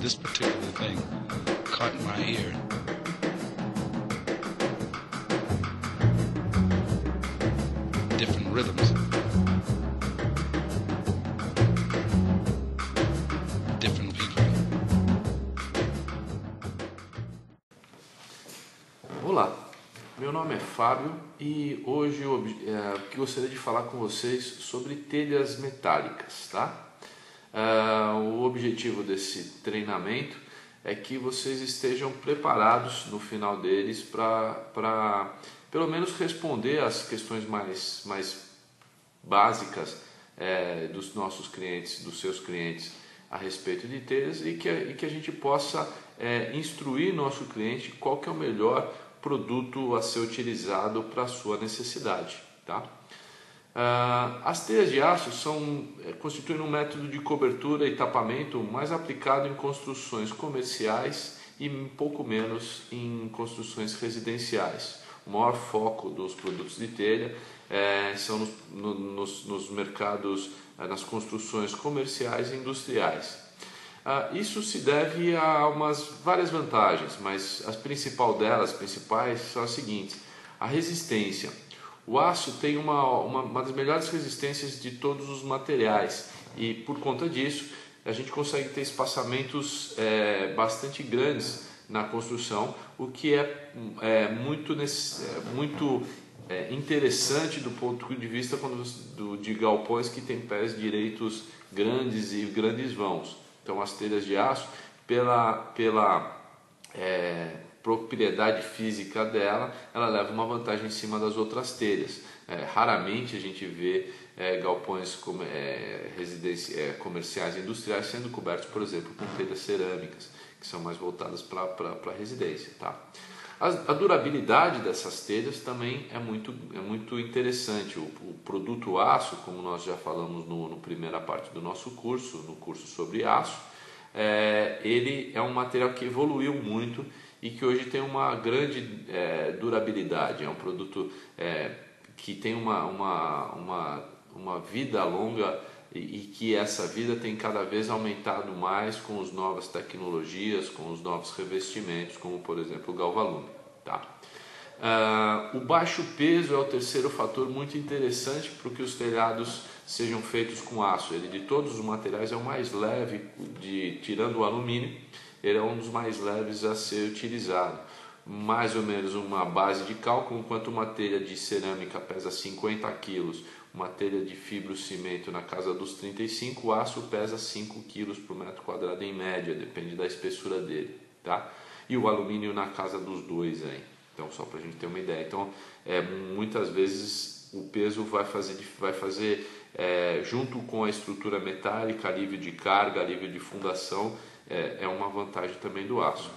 this particular thing caught my ear. Different rhythms. Different people. Olá, meu nome é Fábio e hoje eu gostaria de falar com vocês sobre telhas metálicas, tá? O objetivo desse treinamento é que vocês estejam preparados no final deles para pelo menos responder as questões mais básicas dos nossos clientes, dos seus clientes a respeito de telhas e que a gente possa instruir nosso cliente qual que é o melhor produto a ser utilizado para a sua necessidade, tá? As telhas de aço constituem um método de cobertura e tapamento mais aplicado em construções comerciais e um pouco menos em construções residenciais. O maior foco dos produtos de telha são nos mercados, nas construções comerciais e industriais. Isso se deve a várias vantagens, mas as principais são as seguintes: a resistência. O aço tem uma das melhores resistências de todos os materiais e por conta disso a gente consegue ter espaçamentos bastante grandes na construção, o que é muito interessante do ponto de vista de galpões que têm pés direitos grandes e grandes vãos. Então as telhas de aço, pela propriedade física dela, ela leva uma vantagem em cima das outras telhas. Raramente a gente vê galpões comerciais e industriais sendo cobertos, por exemplo, com telhas cerâmicas, que são mais voltadas para a residência, tá? A durabilidade dessas telhas também é muito interessante. O produto aço, como nós já falamos na primeira parte do nosso curso, no curso sobre aço, ele é um material que evoluiu muito e que hoje tem uma grande durabilidade. É um produto que tem uma vida longa e que essa vida tem cada vez aumentado mais com as novas tecnologias, com os novos revestimentos, como por exemplo o Galvalume, tá? O baixo peso é o terceiro fator muito interessante para que os telhados sejam feitos com aço. Ele, de todos os materiais, é o mais leve, tirando o alumínio, ele é um dos mais leves a ser utilizado. Mais ou menos uma base de cálculo: enquanto uma telha de cerâmica pesa 50 kg, uma telha de fibrocimento na casa dos 35, o aço pesa 5 kg por metro quadrado em média, depende da espessura dele, tá? E o alumínio na casa dos 2 aí. Então, só para a gente ter uma ideia. Então, muitas vezes o peso vai fazer junto com a estrutura metálica, alívio de carga, alívio de fundação, é uma vantagem também do aço,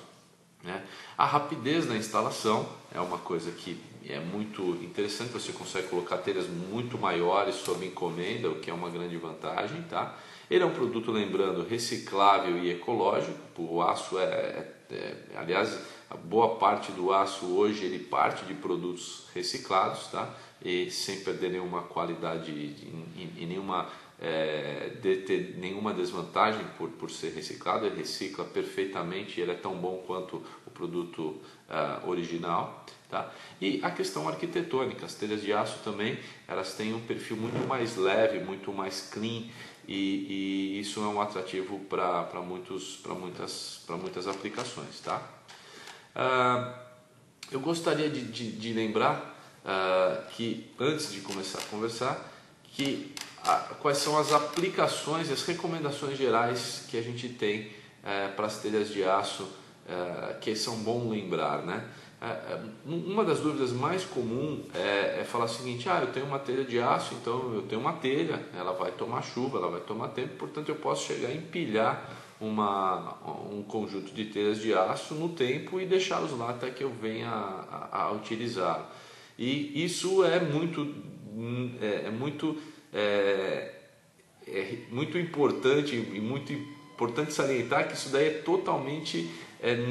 né? A rapidez na instalação é uma coisa que é muito interessante. Você consegue colocar telhas muito maiores sob encomenda, o que é uma grande vantagem, tá? Ele é um produto, lembrando, reciclável e ecológico. O aço aliás, a boa parte do aço hoje ele parte de produtos reciclados, tá? E sem perder nenhuma qualidade e ter nenhuma desvantagem por ser reciclado. Ele recicla perfeitamente, ele é tão bom quanto o produto original, tá? E a questão arquitetônica: as telhas de aço também, elas têm um perfil muito mais leve, muito mais clean, e isso é um atrativo para muitas aplicações, tá? Eu gostaria de lembrar que, antes de começar a conversar, quais são as aplicações e as recomendações gerais que a gente tem para as telhas de aço, que são bom lembrar, né? Uma das dúvidas mais comuns é falar o seguinte: eu tenho uma telha de aço, então eu tenho uma telha, ela vai tomar chuva, ela vai tomar tempo, portanto eu posso chegar e empilhar um conjunto de telhas de aço no tempo e deixá-los lá até que eu venha a utilizar. E isso é muito importante, e muito importante salientar que isso daí é totalmente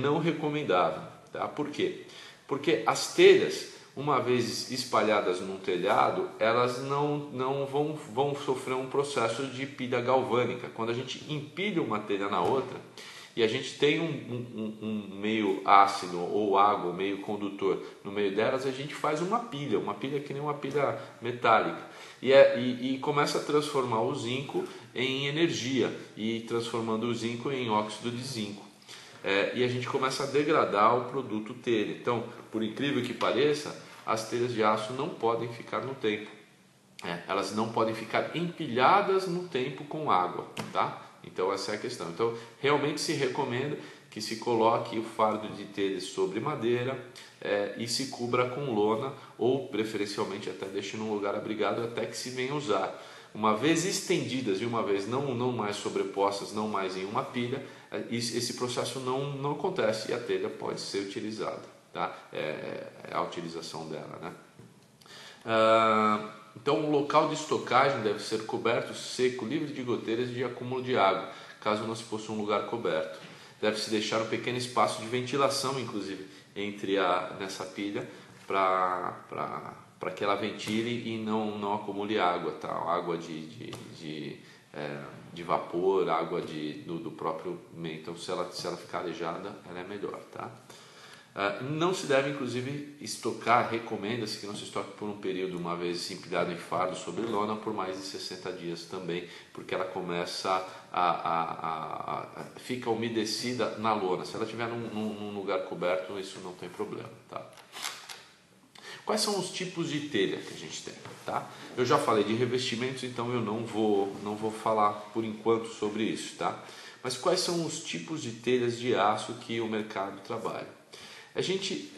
não recomendável, tá? Por quê? Porque as telhas, uma vez espalhadas num telhado, elas não vão sofrer um processo de pilha galvânica. Quando a gente empilha uma telha na outra, e a gente tem um meio ácido ou água, um meio condutor no meio delas, a gente faz uma pilha que nem uma pilha metálica, e começa a transformar o zinco em energia e transformando o zinco em óxido de zinco. E a gente começa a degradar o produto telha. Então, por incrível que pareça, as telhas de aço não podem ficar no tempo. Elas não podem ficar empilhadas no tempo com água, tá? Então essa é a questão. Então realmente se recomenda que se coloque o fardo de telha sobre madeira e se cubra com lona, ou preferencialmente até deixe num lugar abrigado até que se venha usar. Uma vez estendidas e uma vez não mais sobrepostas, não mais em uma pilha, esse processo não acontece e a telha pode ser utilizada, tá? É a utilização dela, né? Então o local de estocagem deve ser coberto, seco, livre de goteiras e de acúmulo de água, caso não se possua um lugar coberto. Deve-se deixar um pequeno espaço de ventilação, inclusive, nessa pilha, para que ela ventile e não acumule água, tá? Água de vapor, água do próprio meio. Então se ela ficar arejada, ela é melhor, tá? Não se deve, inclusive, estocar, recomenda-se que não se estoque por um período, uma vez empilhado em fardo sobre lona, por mais de 60 dias também, porque ela começa fica umedecida na lona. Se ela estiver num lugar coberto, isso não tem problema, tá? Quais são os tipos de telha que a gente tem, tá? Eu já falei de revestimentos, então eu não vou falar por enquanto sobre isso, tá? Mas quais são os tipos de telhas de aço que o mercado trabalha? A gente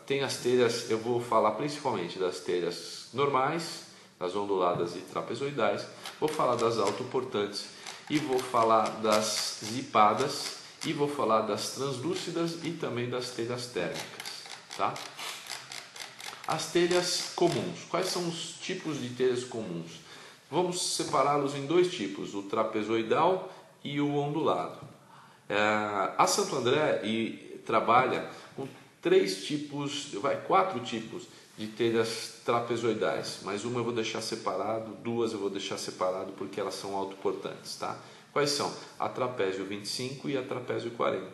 tem as telhas, eu vou falar principalmente das telhas normais, das onduladas e trapezoidais, vou falar das autoportantes e vou falar das zipadas e vou falar das translúcidas e também das telhas térmicas, tá? As telhas comuns, quais são os tipos de telhas comuns? Vamos separá-los em dois tipos, o trapezoidal e o ondulado. A Santo André trabalha com quatro tipos de telhas trapezoidais, mas uma eu vou deixar separado, duas eu vou deixar separado porque elas são autoportantes, tá? Quais são? A trapézio 25 e a trapézio 40.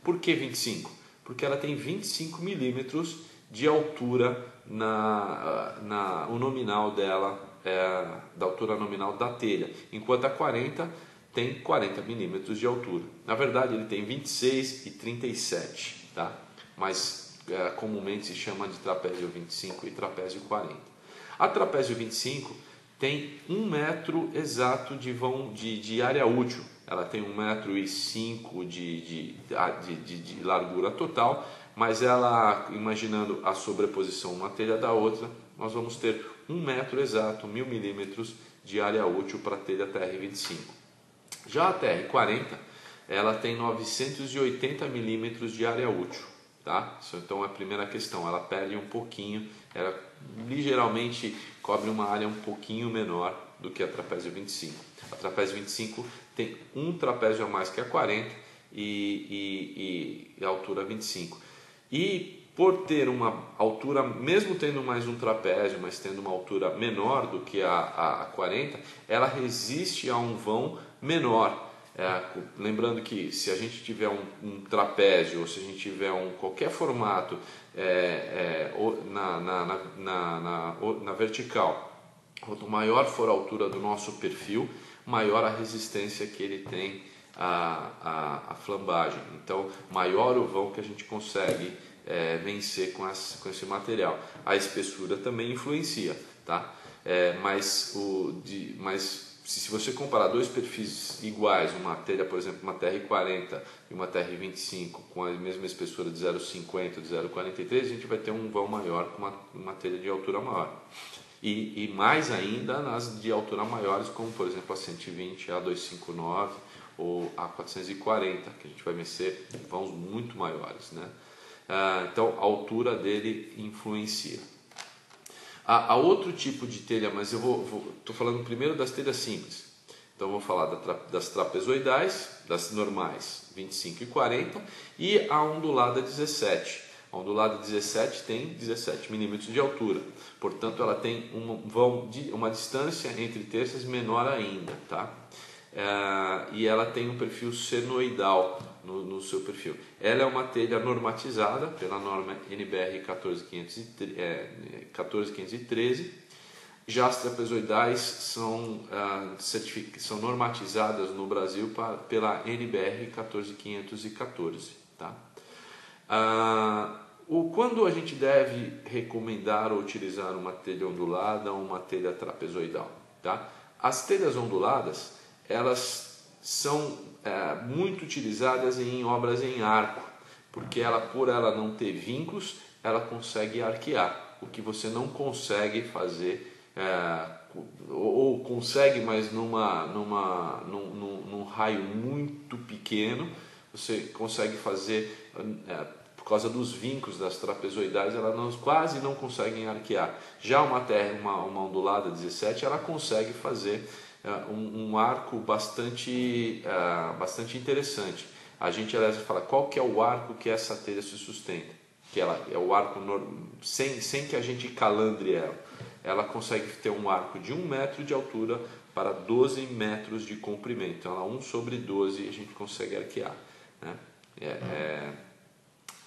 Por que 25? Porque ela tem 25 milímetros de altura o nominal dela, da altura nominal da telha, enquanto a 40 tem 40 milímetros de altura. Na verdade ele tem 26 e 37, tá? Mas comumente se chama de trapézio 25 e trapézio 40. A trapézio 25 tem 1 metro exato de área útil. Ela tem 1,5 m de largura total, mas ela, imaginando a sobreposição uma telha da outra, nós vamos ter 1 metro exato, 1000 milímetros de área útil para a telha TR25. Já a TR40, ela tem 980 milímetros de área útil, tá? Então é a primeira questão, ela perde um pouquinho, ela ligeiramente cobre uma área um pouquinho menor do que a trapézio 25. A trapézio 25 tem um trapézio a mais que a 40 e a altura 25. E por ter uma altura, mesmo tendo mais um trapézio, mas tendo uma altura menor do que a 40, ela resiste a um vão menor. Lembrando que se a gente tiver um trapézio ou se a gente tiver qualquer formato na vertical, quanto maior for a altura do nosso perfil, maior a resistência que ele tem à flambagem. Então, maior o vão que a gente consegue vencer com esse material. A espessura também influencia, tá? Mas se você comparar dois perfis iguais, uma telha, por exemplo, uma TR40 e uma TR25 com a mesma espessura de 0,50 de 0,43, a gente vai ter um vão maior com uma telha de altura maior. E mais ainda nas de altura maiores, como por exemplo a 120, a 259 ou a 440, que a gente vai vencer vãos muito maiores, né? Então a altura dele influencia. Há outro tipo de telha, mas eu estou falando primeiro das telhas simples. Então vou falar das trapezoidais, das normais 25 e 40 e a ondulada 17. A ondulada 17 tem 17 milímetros de altura, portanto ela tem uma distância entre terças menor ainda, tá? e ela tem um perfil senoidal no seu perfil. Ela é uma telha normatizada pela norma NBR 14513. Já as trapezoidais são normatizadas no Brasil pela NBR 14514. Tá? Quando a gente deve recomendar ou utilizar uma telha ondulada ou uma telha trapezoidal? Tá? As telhas onduladas, elas são muito utilizadas em obras em arco, porque por ela não ter vincos, ela consegue arquear, o que você não consegue fazer, ou consegue, mas num raio muito pequeno. Você consegue fazer, por causa dos vincos das trapezoidais, elas quase não conseguem arquear. Já uma ondulada 17, ela consegue fazer um arco bastante interessante. A gente, aliás, fala qual que é o arco que essa telha se sustenta, que ela é o arco sem que a gente calandre ela. Ela consegue ter um arco de 1 metro de altura para 12 metros de comprimento. Então, ela 1 sobre 12 a gente consegue arquear, né?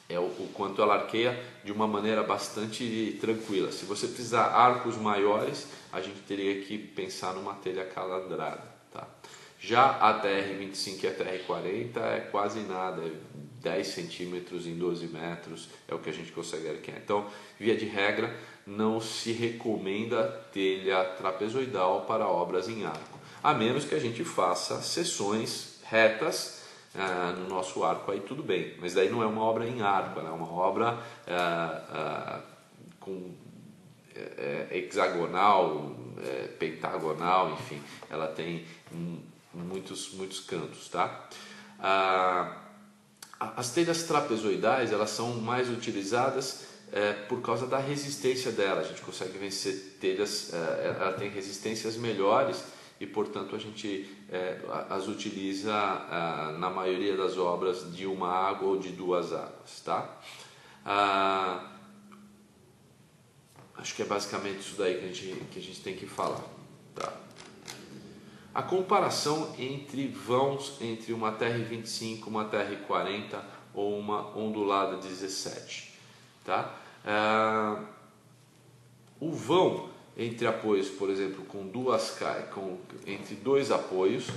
O quanto ela arqueia de uma maneira bastante tranquila. Se você precisar arcos maiores, a gente teria que pensar numa telha calandrada. Tá? Já a TR25 e a TR40 é quase nada, 10 centímetros em 12 metros é o que a gente consegue arquear. Então, via de regra, não se recomenda telha trapezoidal para obras em arco, a menos que a gente faça seções retas no nosso arco, aí tudo bem, mas daí não é uma obra em arco, ela é uma obra hexagonal, pentagonal, enfim, ela tem muitos cantos, tá? As telhas trapezoidais, elas são mais utilizadas por causa da resistência dela. A gente consegue vencer telhas, ela tem resistências melhores e, portanto, a gente as utiliza na maioria das obras de uma água ou de 2 águas, tá? Acho que é basicamente isso daí que a gente tem que falar, tá? A comparação entre vãos entre uma TR25, uma TR40 ou uma ondulada 17, tá? O vão entre apoios, por exemplo, entre 2 apoios,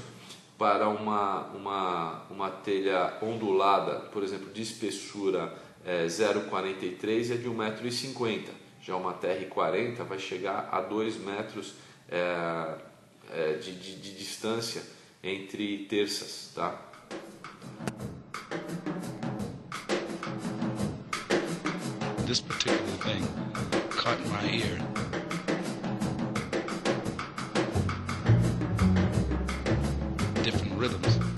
para uma telha ondulada, por exemplo, de espessura 0,43 é de 1,50 m. Já uma TR40 vai chegar a 2 metros de distância entre terças, tá? This particular thing caught my ear. Different rhythms.